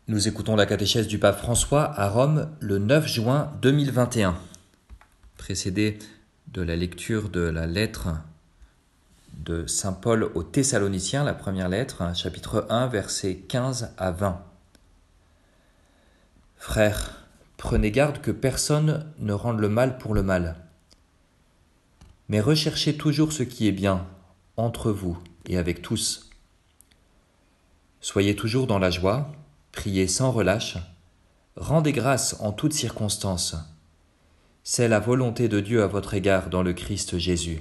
Nous écoutons la catéchèse du pape François à Rome le 9 juin 2021, précédée de la lecture de la lettre de saint Paul aux Thessaloniciens, la première lettre, chapitre 1, versets 15 à 20. Frères, prenez garde que personne ne rende le mal pour le mal, mais recherchez toujours ce qui est bien, entre vous et avec tous. Soyez toujours dans la joie, priez sans relâche, rendez grâce en toutes circonstances. C'est la volonté de Dieu à votre égard dans le Christ Jésus.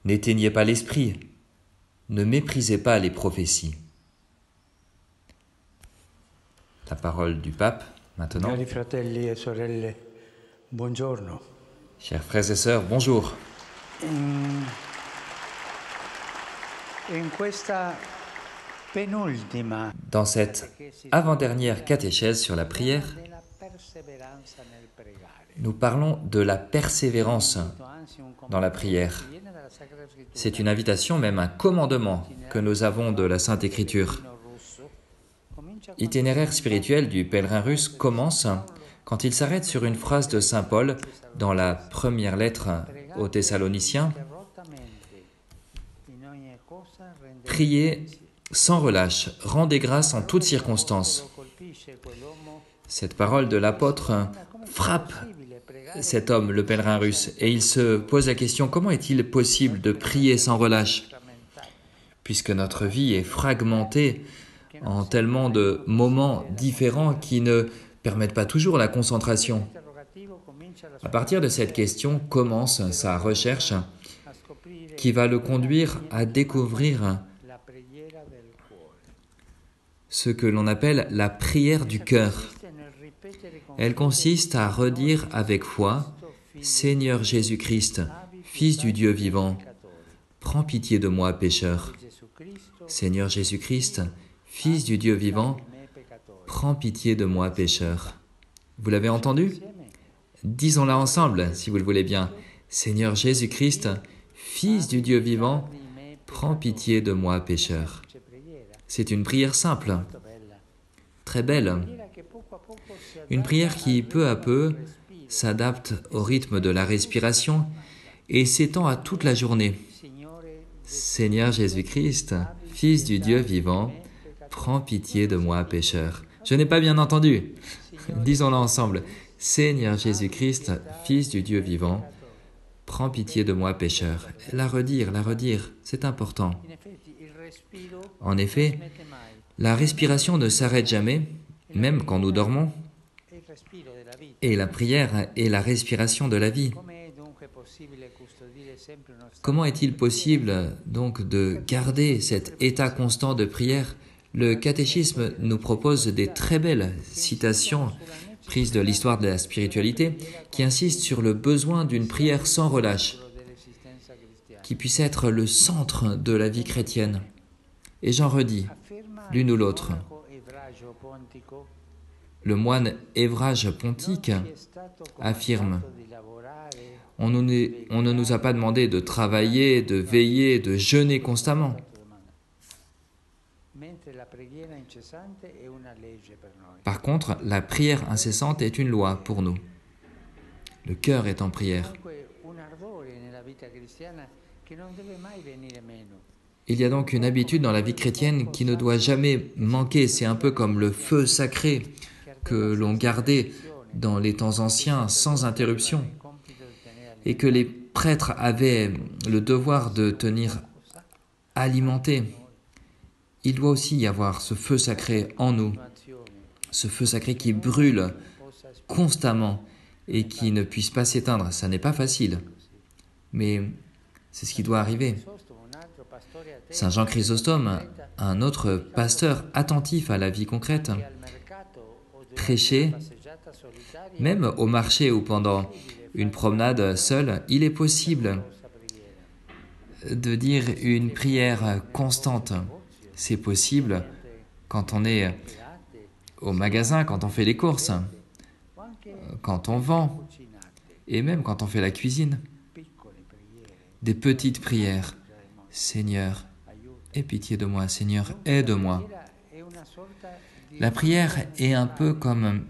N'éteignez pas l'esprit, ne méprisez pas les prophéties. La parole du pape, maintenant. Cari fratelli e sorelle, buongiorno. Chers frères et sœurs, bonjour. In questa penultima Dans cette avant-dernière catéchèse sur la prière, della perseveranza nel pregare. nous parlons de la persévérance dans la prière. C'est une invitation, même un commandement que nous avons de la Sainte Écriture. L'itinéraire spirituel du pèlerin russe commence quand il s'arrête sur une phrase de saint Paul dans la première lettre aux Thessaloniciens. Priez sans relâche, rendez grâce en toutes circonstances. Cette parole de l'apôtre frappe cet homme, le pèlerin russe, et il se pose la question, comment est-il possible de prier sans relâche, puisque notre vie est fragmentée en tellement de moments différents qui ne permettent pas toujours la concentration. À partir de cette question commence sa recherche qui va le conduire à découvrir ce que l'on appelle la prière du cœur. Elle consiste à redire avec foi « Seigneur Jésus-Christ, Fils du Dieu vivant, prends pitié de moi, pécheur. Seigneur Jésus-Christ, Fils du Dieu vivant, prends pitié de moi, pécheur. » Vous l'avez entendu ? Disons-la ensemble, si vous le voulez bien. « Seigneur Jésus-Christ, Fils du Dieu vivant, prends pitié de moi, pécheur. » C'est une prière simple, très belle. Une prière qui, peu à peu, s'adapte au rythme de la respiration et s'étend à toute la journée. Seigneur Jésus-Christ, Fils du Dieu vivant, prends pitié de moi, pécheur. Je n'ai pas bien entendu. Disons-le ensemble. Seigneur Jésus-Christ, Fils du Dieu vivant, prends pitié de moi, pécheur. La redire, c'est important. En effet, la respiration ne s'arrête jamais, même quand nous dormons, et la prière est la respiration de la vie. Comment est-il possible donc de garder cet état constant de prière ? Le catéchisme nous propose des très belles citations prises de l'histoire de la spiritualité qui insistent sur le besoin d'une prière sans relâche, qui puisse être le centre de la vie chrétienne. Et j'en redis, l'une ou l'autre. Le moine Évrage Pontique affirme « On ne nous a pas demandé de travailler, de veiller, de jeûner constamment. » Par contre, la prière incessante est une loi pour nous. Le cœur est en prière. Il y a donc une habitude dans la vie chrétienne qui ne doit jamais manquer. C'est un peu comme le feu sacré que l'on gardait dans les temps anciens sans interruption et que les prêtres avaient le devoir de tenir alimenté. Il doit aussi y avoir ce feu sacré en nous, ce feu sacré qui brûle constamment et qui ne puisse pas s'éteindre. Ça n'est pas facile, mais c'est ce qui doit arriver. Saint Jean Chrysostome, un autre pasteur attentif à la vie concrète, prêchait, même au marché ou pendant une promenade seule, il est possible de dire une prière constante. C'est possible quand on est au magasin, quand on fait les courses, quand on vend, et même quand on fait la cuisine. Des petites prières. Seigneur, aie pitié de moi. Seigneur, aide-moi. La prière est un peu comme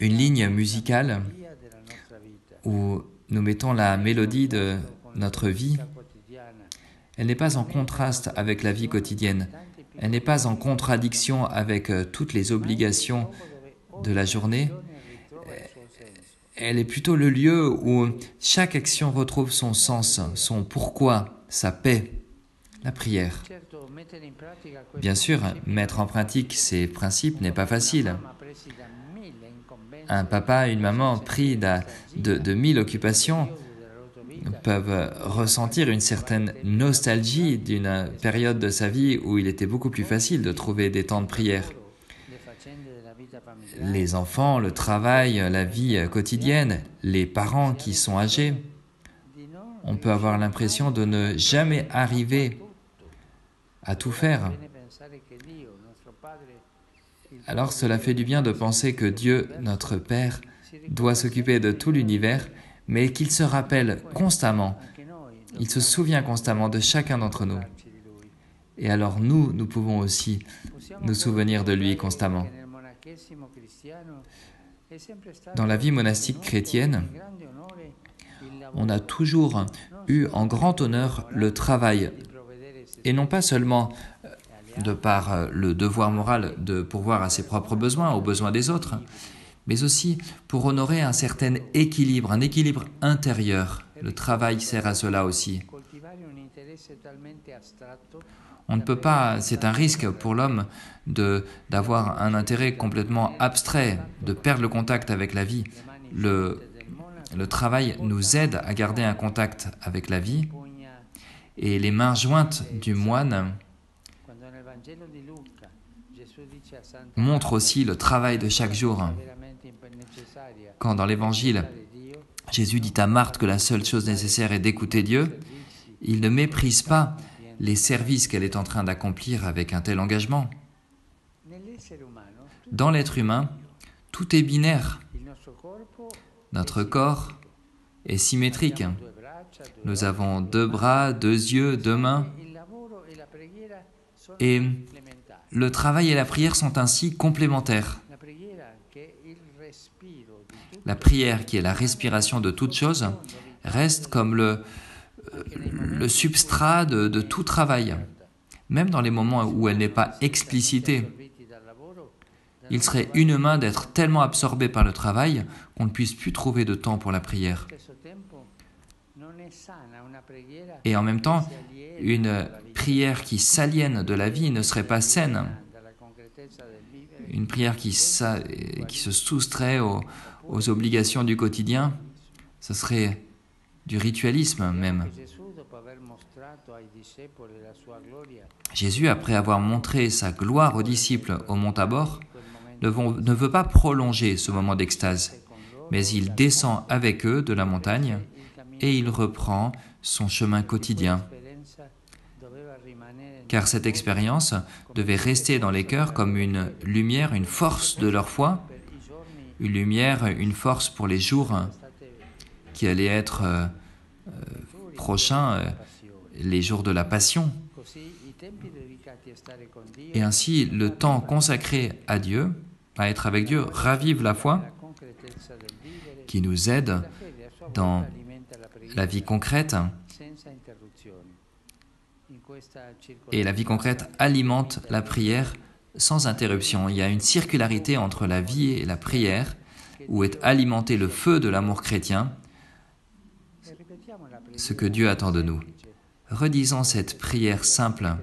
une ligne musicale où nous mettons la mélodie de notre vie. Elle n'est pas en contraste avec la vie quotidienne. Elle n'est pas en contradiction avec toutes les obligations de la journée. Elle est plutôt le lieu où chaque action retrouve son sens, son pourquoi, sa paix, la prière. Bien sûr, mettre en pratique ces principes n'est pas facile. Un papa, une maman pris de 1000 occupations peuvent ressentir une certaine nostalgie d'une période de sa vie où il était beaucoup plus facile de trouver des temps de prière. Les enfants, le travail, la vie quotidienne, les parents qui sont âgés, on peut avoir l'impression de ne jamais arriver à tout faire. Alors cela fait du bien de penser que Dieu, notre Père, doit s'occuper de tout l'univers, mais qu'il se rappelle constamment, il se souvient constamment de chacun d'entre nous. Et alors nous pouvons aussi nous souvenir de lui constamment. Dans la vie monastique chrétienne, on a toujours eu en grand honneur le travail, et non pas seulement de par le devoir moral de pourvoir à ses propres besoins, aux besoins des autres, mais aussi pour honorer un certain équilibre, un équilibre intérieur. Le travail sert à cela aussi. On ne peut pas, c'est un risque pour l'homme d'avoir un intérêt complètement abstrait, de perdre le contact avec la vie. Le travail nous aide à garder un contact avec la vie, et les mains jointes du moine montrent aussi le travail de chaque jour. Quand dans l'Évangile, Jésus dit à Marthe que la seule chose nécessaire est d'écouter Dieu, il ne méprise pas les services qu'elle est en train d'accomplir avec un tel engagement. Dans l'être humain, tout est binaire. Notre corps est symétrique. Nous avons 2 bras, 2 yeux, 2 mains. Et le travail et la prière sont ainsi complémentaires. La prière, qui est la respiration de toute chose, reste comme le substrat de tout travail, même dans les moments où elle n'est pas explicitée. Il serait inhumain d'être tellement absorbé par le travail qu'on ne puisse plus trouver de temps pour la prière. Et en même temps, une prière qui s'aliène de la vie ne serait pas saine. Une prière qui se soustrait aux obligations du quotidien, ce serait du ritualisme même. Jésus, après avoir montré sa gloire aux disciples au mont Tabor, ne veut pas prolonger ce moment d'extase, mais il descend avec eux de la montagne et il reprend son chemin quotidien. Car cette expérience devait rester dans les cœurs comme une lumière, une force de leur foi, une lumière, une force pour les jours qui allaient être prochains, les jours de la Passion. Et ainsi, le temps consacré à Dieu, à être avec Dieu, ravive la foi qui nous aide dans la vie concrète. Et la vie concrète alimente la prière sans interruption. Il y a une circularité entre la vie et la prière où est alimenté le feu de l'amour chrétien, ce que Dieu attend de nous. Redisons cette prière simple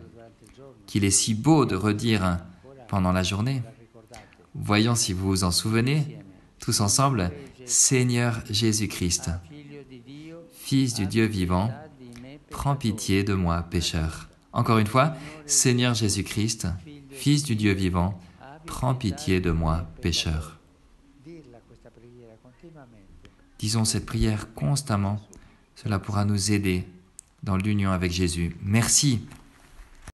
qu'il est si beau de redire pendant la journée. Voyons si vous vous en souvenez, tous ensemble, Seigneur Jésus-Christ, Fils du Dieu vivant, prends pitié de moi, pécheur. Encore une fois, Seigneur Jésus-Christ, Fils du Dieu vivant, prends pitié de moi, pécheur. Disons cette prière constamment, cela pourra nous aider dans l'union avec Jésus. Merci.